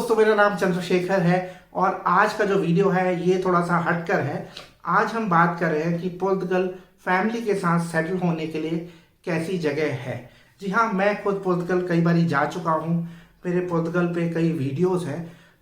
दोस्तों, मेरा नाम चंद्रशेखर है और आज का जो वीडियो है ये थोड़ा सा हटकर है। आज हम बात कर रहे हैं कि पुर्तगाल फैमिली के साथ सेटल होने के लिए कैसी जगह है। जी हाँ, मैं खुद पुर्तगाल कई बार जा चुका हूँ, मेरे पुर्तगाल पे कई वीडियोस हैं।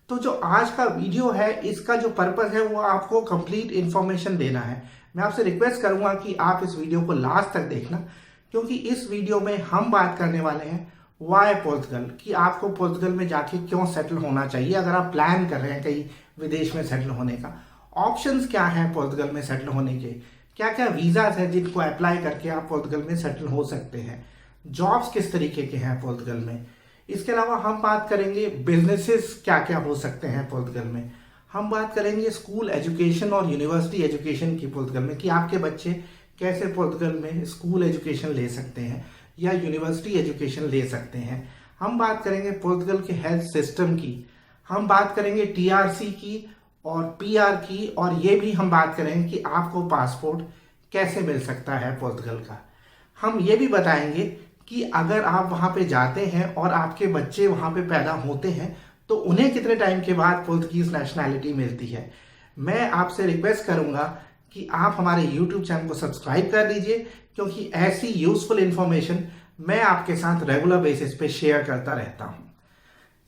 तो जो आज का वीडियो है इसका जो पर्पस है वो आपको कंप्लीट इन्फॉर्मेशन देना है। मैं आपसे रिक्वेस्ट करूंगा कि आप इस वीडियो को लास्ट तक देखना, क्योंकि इस वीडियो में हम बात करने वाले हैं वाई पुर्तगाल, कि आपको पुर्तगाल में जाके क्यों सेटल होना चाहिए। अगर आप प्लान कर रहे हैं कहीं विदेश में सेटल होने का, ऑप्शंस क्या हैं पुर्तगाल में सेटल होने के, क्या क्या वीज़ाज हैं जिनको अप्लाई करके आप पुर्तगाल में सेटल हो सकते हैं, जॉब्स किस तरीके के हैं पुर्तगाल में। इसके अलावा हम बात करेंगे बिजनेसेस क्या क्या हो सकते हैं पुर्तगाल में। हम बात करेंगे स्कूल एजुकेशन और यूनिवर्सिटी एजुकेशन की पुर्तगाल में, कि आपके बच्चे कैसे पुर्तगाल में स्कूल एजुकेशन ले सकते हैं या यूनिवर्सिटी एजुकेशन ले सकते हैं। हम बात करेंगे पुर्तगाल के हेल्थ सिस्टम की, हम बात करेंगे टीआरसी की और पीआर की, और ये भी हम बात करेंगे कि आपको पासपोर्ट कैसे मिल सकता है पुर्तगाल का। हम ये भी बताएंगे कि अगर आप वहाँ पे जाते हैं और आपके बच्चे वहाँ पे पैदा होते हैं तो उन्हें कितने टाइम के बाद पुर्तगीज नेशनैलिटी मिलती है। मैं आपसे रिक्वेस्ट करूंगा कि आप हमारे YouTube चैनल को सब्सक्राइब कर दीजिए, क्योंकि ऐसी यूजफुल इंफॉर्मेशन मैं आपके साथ रेगुलर बेसिस पे शेयर करता रहता हूं।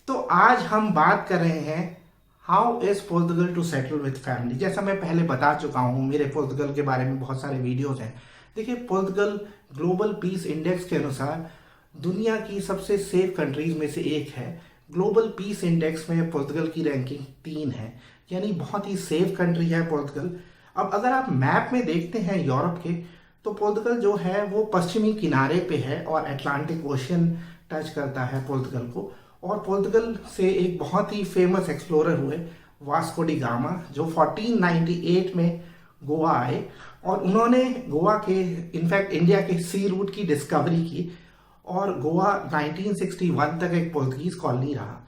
तो आज हम बात कर रहे हैं how is Portugal to settle with family. जैसा मैं पहले बता चुका हूं, मेरे पुर्तगाल के बारे में बहुत सारे वीडियोज हैं। देखिए, पुर्तगाल ग्लोबल पीस इंडेक्स के अनुसार दुनिया की सबसे सेफ कंट्रीज में से एक है। ग्लोबल पीस इंडेक्स में पुर्तगाल की रैंकिंग 3 है, यानी बहुत ही सेफ कंट्री है पुर्तगाल। अब अगर आप मैप में देखते हैं यूरोप के, तो पुर्तगाल जो है वो पश्चिमी किनारे पे है और अटलांटिक ओशियन टच करता है पुर्तगाल को। और पुर्तगाल से एक बहुत ही फेमस एक्सप्लोरर हुए वास्को डी गामा, जो 1498 में गोवा आए और उन्होंने गोवा के इनफैक्ट इंडिया के सी रूट की डिस्कवरी की, और गोवा 1961 तक एक पुर्तगीज कॉलोनी रहा।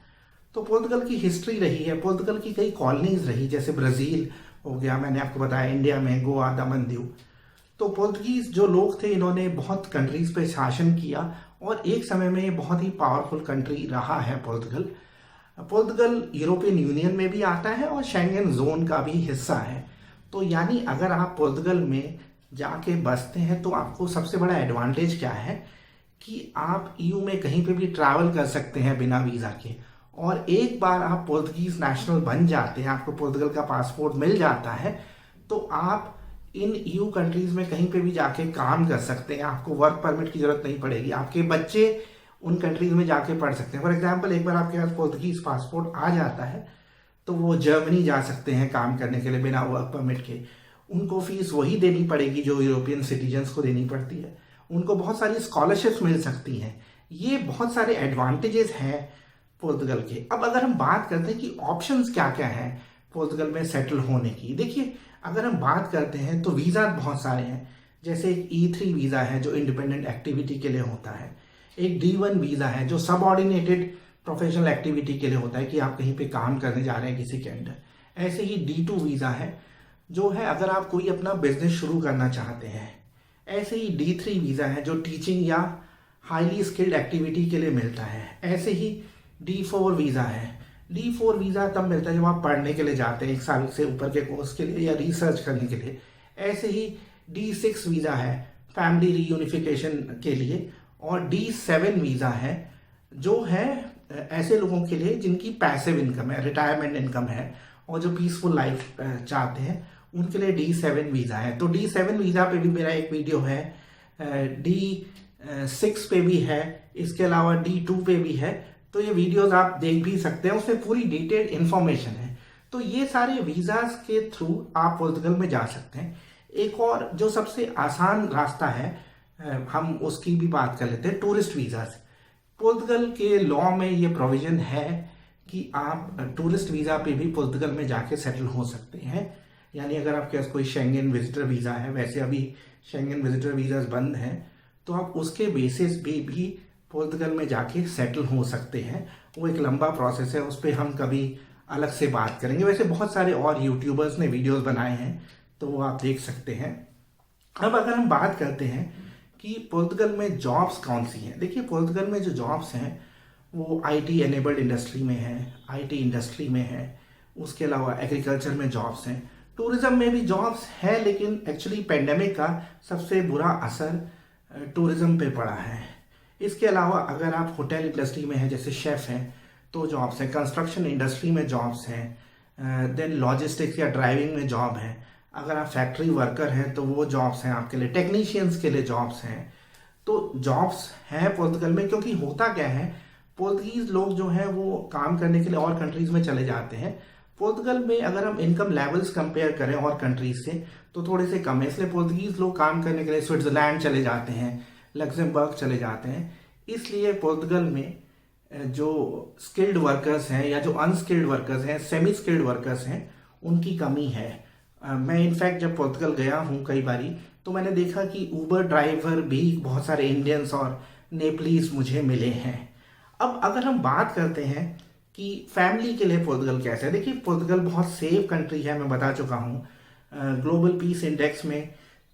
तो पुर्तगाल की हिस्ट्री रही है, पुर्तगाल की कई कॉलोनीज रही, जैसे ब्राज़ील हो गया, मैंने आपको बताया इंडिया में गोवा, दमन दीव। तो पुर्तगीज जो लोग थे इन्होंने बहुत कंट्रीज पे शासन किया और एक समय में बहुत ही पावरफुल कंट्री रहा है पुर्तगाल। पुर्तगाल यूरोपियन यूनियन में भी आता है और शेंगन जोन का भी हिस्सा है। तो यानी अगर आप पुर्तगाल में जाके बसते हैं तो आपको सबसे बड़ा एडवांटेज क्या है कि आप ईयू में कहीं पे भी ट्रैवल कर सकते हैं बिना वीज़ा के। और एक बार आप पुर्तगीज नेशनल बन जाते हैं, आपको पुर्तगाल का पासपोर्ट मिल जाता है, तो आप इन ईयू कंट्रीज में कहीं पे भी जाके काम कर सकते हैं। आपको वर्क परमिट की जरूरत नहीं पड़ेगी, आपके बच्चे उन कंट्रीज में जाके पढ़ सकते हैं। फॉर एग्जाम्पल, एक बार आपके पास पुर्तगीज पासपोर्ट आ जाता है तो वो जर्मनी जा सकते हैं काम करने के लिए बिना वर्क परमिट के। उनको फीस वही देनी पड़ेगी जो यूरोपियन सिटीजन्स को देनी पड़ती है। उनको बहुत सारी स्कॉलरशिप्स मिल सकती हैं। ये बहुत सारे एडवांटेजेस हैं पुर्तगाल के। अब अगर हम बात करते हैं कि ऑप्शंस क्या क्या हैं पुर्तगाल में सेटल होने की, देखिए अगर हम बात करते हैं तो वीज़ा बहुत सारे हैं। जैसे एक E3 वीज़ा है जो इंडिपेंडेंट एक्टिविटी के लिए होता है, एक D1 वीज़ा है जो सबऑर्डिनेटेड प्रोफेशनल एक्टिविटी के लिए होता है, कि आप कहीं पे काम करने जा रहे हैं किसी के अंडर। ऐसे ही D2 वीज़ा है जो है अगर आप कोई अपना बिजनेस शुरू करना चाहते हैं। ऐसे ही D3 वीज़ा है जो टीचिंग या हाईली स्किल्ड एक्टिविटी के लिए मिलता है। ऐसे ही D4 वीज़ा है। D4 वीज़ा तब मिलता है जब आप पढ़ने के लिए जाते हैं, 1 साल से ऊपर के कोर्स के लिए या रिसर्च करने के लिए। ऐसे ही D6 वीज़ा है फैमिली रीयूनिफिकेशन के लिए, और D7 वीज़ा है जो है ऐसे लोगों के लिए जिनकी पैसिव इनकम है, रिटायरमेंट इनकम है और जो पीसफुल लाइफ चाहते हैं, उनके लिए D7 वीज़ा है। तो D7 वीज़ा पे भी मेरा एक वीडियो है, D6 पे भी है, इसके अलावा D2 पे भी है। तो ये वीडियोस आप देख भी सकते हैं, उसमें पूरी डिटेल्ड इन्फॉर्मेशन है। तो ये सारे वीज़ाज के थ्रू आप पुर्तगाल में जा सकते हैं। एक और जो सबसे आसान रास्ता है, हम उसकी भी बात कर लेते हैं, टूरिस्ट वीज़ाज। पुर्तगाल के लॉ में ये प्रोविजन है कि आप टूरिस्ट वीज़ा पे भी पुर्तगाल में जाके सेटल हो सकते हैं। यानी अगर आपके पास कोई शेंगन विजिटर वीज़ा है, वैसे अभी शेंगन विजिटर वीज़ाज बंद हैं, तो आप उसके बेसिस पे भी पुर्तगाल में जाके सेटल हो सकते हैं। वो एक लंबा प्रोसेस है, उस पर हम कभी अलग से बात करेंगे। वैसे बहुत सारे और यूट्यूबर्स ने वीडियोस बनाए हैं, तो वो आप देख सकते हैं। अब अगर हम बात करते हैं कि पुर्तगाल में जॉब्स कौन सी हैं, देखिए पुर्तगाल में जो जॉब्स हैं वो आईटी एनेबल्ड इंडस्ट्री में है, आईटी इंडस्ट्री में है। उसके अलावा एग्रीकल्चर में जॉब्स हैं, टूरिज्म में भी जॉब्स है, लेकिन एक्चुअली पेंडेमिक का सबसे बुरा असर टूरिज्म पे पड़ा है। इसके अलावा अगर आप होटल इंडस्ट्री में हैं, जैसे शेफ़ हैं, तो जॉब्स हैं। कंस्ट्रक्शन इंडस्ट्री में जॉब्स हैं। देन लॉजिस्टिक्स या ड्राइविंग में जॉब है। अगर आप फैक्ट्री वर्कर हैं तो वो जॉब्स हैं आपके लिए। टेक्नीशियंस के लिए जॉब्स हैं। तो जॉब्स हैं पोर्तुगल में, क्योंकि होता क्या है, पोर्तुगीज लोग जो हैं वो काम करने के लिए और कंट्रीज में चले जाते हैं। पोर्तुगल में अगर हम इनकम लेवल्स कंपेयर करें और कंट्रीज से तो थोड़े से कम है, इसलिए पोर्तुगीज लोग काम करने के लिए स्विट्जरलैंड चले जाते हैं, लग्जमबर्ग चले जाते हैं। इसलिए पोर्तुगल में जो स्किल्ड वर्कर्स हैं या जो अनस्किल्ड वर्कर्स हैं, सेमी स्किल्ड वर्कर्स हैं, उनकी कमी है। मैं इनफैक्ट जब पोर्तुगल गया हूँ कई बारी, तो मैंने देखा कि ऊबर ड्राइवर भी बहुत सारे इंडियंस और नेपलीज मुझे मिले हैं। अब अगर हम बात करते हैं कि फैमिली के लिए पोर्तुगल कैसा है, देखिए पोर्तुगल बहुत सेफ कंट्री है, मैं बता चुका हूँ। ग्लोबल पीस इंडेक्स में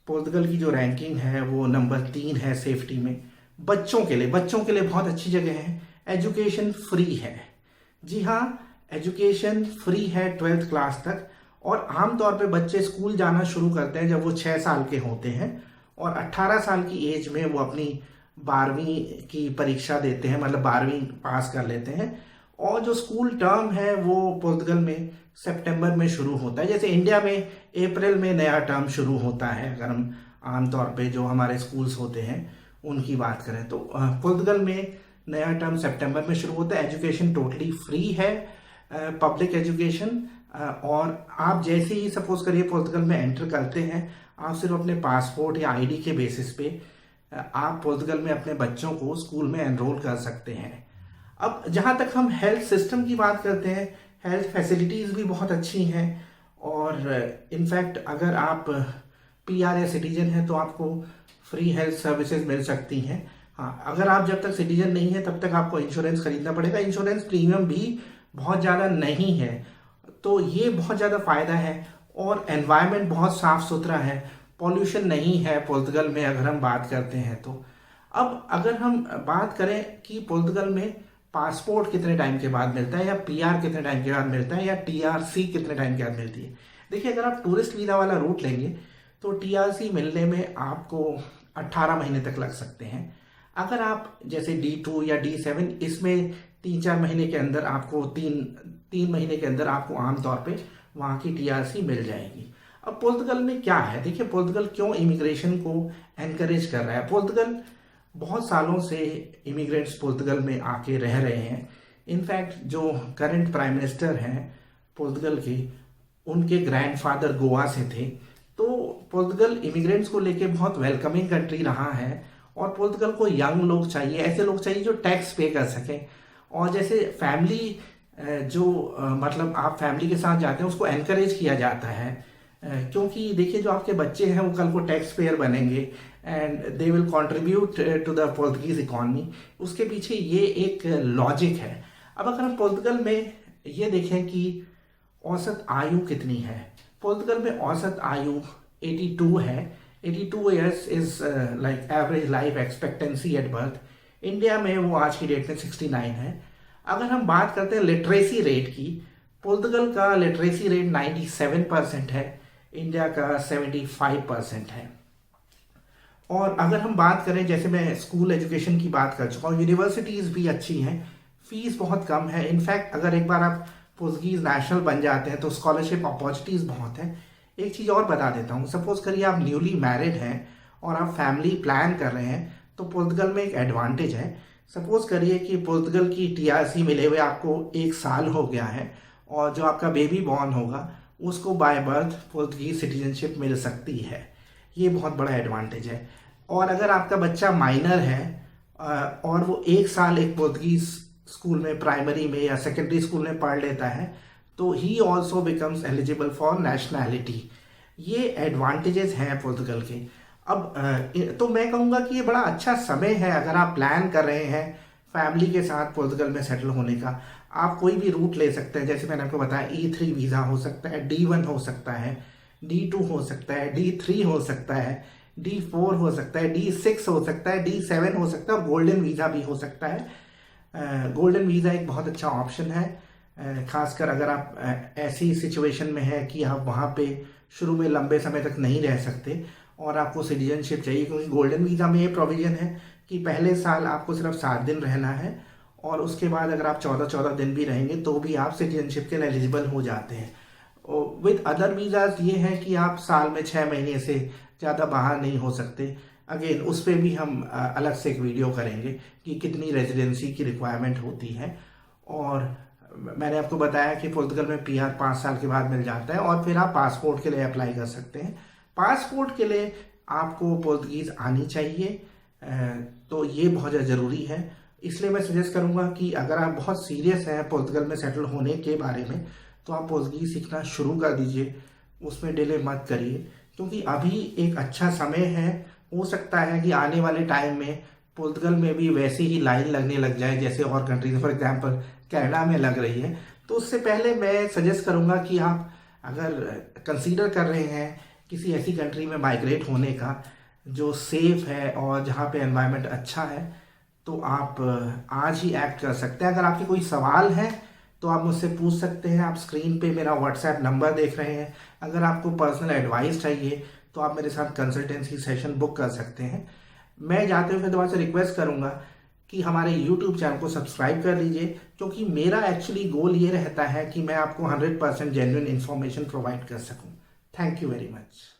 पोर्तुगल की जो रैंकिंग है वो नंबर 3 है सेफ्टी में। बच्चों के लिए बहुत अच्छी जगह है। एजुकेशन फ्री है, जी हाँ, एजुकेशन फ्री है 12th क्लास तक। और आमतौर पे बच्चे स्कूल जाना शुरू करते हैं जब वो 6 साल के होते हैं, और 18 साल की एज में वो अपनी 12वीं की परीक्षा देते हैं, मतलब 12वीं पास कर लेते हैं। और जो स्कूल टर्म है वो पोर्तुगल में सितंबर में शुरू होता है। जैसे इंडिया में अप्रैल में नया टर्म शुरू होता है, अगर हम आमतौर पे जो हमारे स्कूल्स होते हैं उनकी बात करें तो पोर्तुगल में नया टर्म सितंबर में शुरू होता है। एजुकेशन टोटली फ्री है, पब्लिक एजुकेशन। और आप जैसे ही सपोज करिए पोर्तुगल में एंटर करते हैं, आप सिर्फ अपने पासपोर्ट या आईडी के बेसिस पे आप पोर्तुगल में अपने बच्चों को स्कूल में एनरोल कर सकते हैं। अब जहाँ तक हम हेल्थ सिस्टम की बात करते हैं, हेल्थ फैसिलिटीज़ भी बहुत अच्छी हैं। और इनफैक्ट अगर आप पीआर या सिटीजन हैं तो आपको फ्री हेल्थ सर्विसेज मिल सकती हैं। हाँ, अगर आप जब तक सिटीजन नहीं है तब तक आपको इंश्योरेंस खरीदना पड़ेगा। इंश्योरेंस प्रीमियम भी बहुत ज़्यादा नहीं है, तो ये बहुत ज़्यादा फ़ायदा है। और एनवायरनमेंट बहुत साफ़ सुथरा है, पॉल्यूशन नहीं है पोर्तुगल में अगर हम बात करते हैं तो। अब अगर हम बात करें कि पोर्तुगल में पासपोर्ट कितने टाइम के बाद मिलता है, या पीआर कितने टाइम के बाद मिलता है, या टीआरसी कितने टाइम के बाद मिलती है। देखिए, अगर आप टूरिस्ट वीज़ा वाला रूट लेंगे तो टीआरसी मिलने में आपको 18 महीने तक लग सकते हैं। अगर आप जैसे D2 या D7, इसमें 3-4 महीने के अंदर आपको तीन महीने के अंदर आपको आमतौर पे वहाँ की टीआरसी मिल जाएगी। अब पोर्तुगल में क्या है, देखिए पोर्तुगल क्यों इमिग्रेशन को एनकरेज कर रहा है। पोर्तुगल बहुत सालों से इमिग्रेंट्स पोर्तुगल में आके रह रहे हैं। इनफैक्ट जो करंट प्राइम मिनिस्टर हैं पोर्तुगल के, उनके ग्रैंडफादर गोवा से थे। तो पोर्तुगल इमिग्रेंट्स को लेके बहुत वेलकमिंग कंट्री रहा है। और पोर्तुगल को यंग लोग चाहिए, ऐसे लोग चाहिए जो टैक्स पे कर सकें। और जैसे फैमिली मतलब आप फैमिली के साथ जाते हैं उसको एनकरेज किया जाता है, क्योंकि देखिए जो आपके बच्चे हैं वो कल को टैक्स पेयर बनेंगे and they will contribute to the Portuguese economy. उसके पीछे ये एक लॉजिक है। अब अगर हम पोर्तुगल में ये देखें कि औसत आयु कितनी है, पोर्तुगल में औसत आयु 82 है। 82 years is like average life expectancy at birth. India में वो आज की डेट में 69 है। अगर हम बात करते हैं लिटरेसी रेट की, पोर्तुगल का लिटरेसी रेट 97% है, इंडिया का 75% है। और अगर हम बात करें, जैसे मैं स्कूल एजुकेशन की बात कर चुका हूँ, यूनिवर्सिटीज़ भी अच्छी हैं, फीस बहुत कम है। इनफैक्ट अगर एक बार आप पोर्तुगीज नेशनल बन जाते हैं तो स्कॉलरशिप अपॉर्चुनिटीज़ बहुत हैं। एक चीज़ और बता देता हूँ, सपोज करिए आप न्यूली मैरिड हैं और आप फैमिली प्लान कर रहे हैं, तो पोर्तुगल में एक एडवांटेज है। सपोज करिए कि पोर्तुगल की टीआरसी मिले हुए आपको 1 साल हो गया है, और जो आपका बेबी बॉर्न होगा उसको बाय बर्थ पोर्तुगीज सिटीजनशिप मिल सकती है। ये बहुत बड़ा एडवांटेज है। और अगर आपका बच्चा माइनर है और वो 1 साल एक पोर्तुगीज स्कूल में, प्राइमरी में या सेकेंडरी स्कूल में पढ़ लेता है, तो he also becomes eligible for nationality. ये एडवांटेजेस हैं पोर्तुगल के। अब तो मैं कहूँगा कि ये बड़ा अच्छा समय है अगर आप प्लान कर रहे हैं फैमिली के साथ पोर्तुगल में सेटल होने का। आप कोई भी रूट ले सकते हैं, जैसे मैंने आपको बताया E3 वीज़ा हो सकता है, D1 हो सकता है, D2 हो सकता है, D3 हो सकता है, D4 हो सकता है, D6 हो सकता है, D7 हो सकता है, और गोल्डन वीज़ा भी हो सकता है। गोल्डन वीज़ा एक बहुत अच्छा ऑप्शन है, खासकर अगर आप ऐसी सिचुएशन में है कि आप वहाँ पे शुरू में लंबे समय तक नहीं रह सकते और आपको सिटीजनशिप चाहिए, क्योंकि गोल्डन वीज़ा में ये प्रोविज़न है कि पहले साल आपको सिर्फ 7 दिन रहना है और उसके बाद अगर आप 14-14 दिन भी रहेंगे तो भी आप सिटीजनशिप के लिए एलिजिबल हो जाते हैं। विद अदर वीज़ाज ये है कि आप साल में 6 महीने से ज़्यादा बाहर नहीं हो सकते। अगेन उस पर भी हम अलग से एक वीडियो करेंगे कि कितनी रेजिडेंसी की रिक्वायरमेंट होती है। और मैंने आपको बताया कि पुर्तगाल में पीआर 5 साल के बाद मिल जाता है और फिर आप पासपोर्ट के लिए अप्लाई कर सकते हैं। पासपोर्ट के लिए आपको पुर्तगीज़ आनी चाहिए, तो ये बहुत ज़्यादा ज़रूरी है। इसलिए मैं सजेस्ट करूँगा कि अगर आप बहुत सीरियस हैं पुर्तगाल में सेटल होने के बारे में तो आप पुर्तगीज़ सीखना शुरू कर दीजिए, उसमें डिले मत करिए, क्योंकि अभी एक अच्छा समय है। हो सकता है कि आने वाले टाइम में पुर्तगाल में भी वैसे ही लाइन लगने लग जाए जैसे और कंट्रीज, फॉर एग्जांपल कनाडा में लग रही है। तो उससे पहले मैं सजेस्ट करूंगा कि आप अगर कंसीडर कर रहे हैं किसी ऐसी कंट्री में माइग्रेट होने का जो सेफ है और जहाँ पे एनवायरनमेंट अच्छा है, तो आप आज ही एक्ट कर सकते हैं। अगर आपके कोई सवाल हैं तो आप मुझसे पूछ सकते हैं। आप स्क्रीन पे मेरा व्हाट्सएप नंबर देख रहे हैं। अगर आपको पर्सनल एडवाइस चाहिए तो आप मेरे साथ कंसल्टेंसी सेशन बुक कर सकते हैं। मैं जाते हुए दोबारा से रिक्वेस्ट करूंगा कि हमारे यूट्यूब चैनल को सब्सक्राइब कर लीजिए, क्योंकि मेरा एक्चुअली गोल ये रहता है कि मैं आपको 100% जेन्युइन इन्फॉर्मेशन प्रोवाइड कर सकूं। Thank you very much.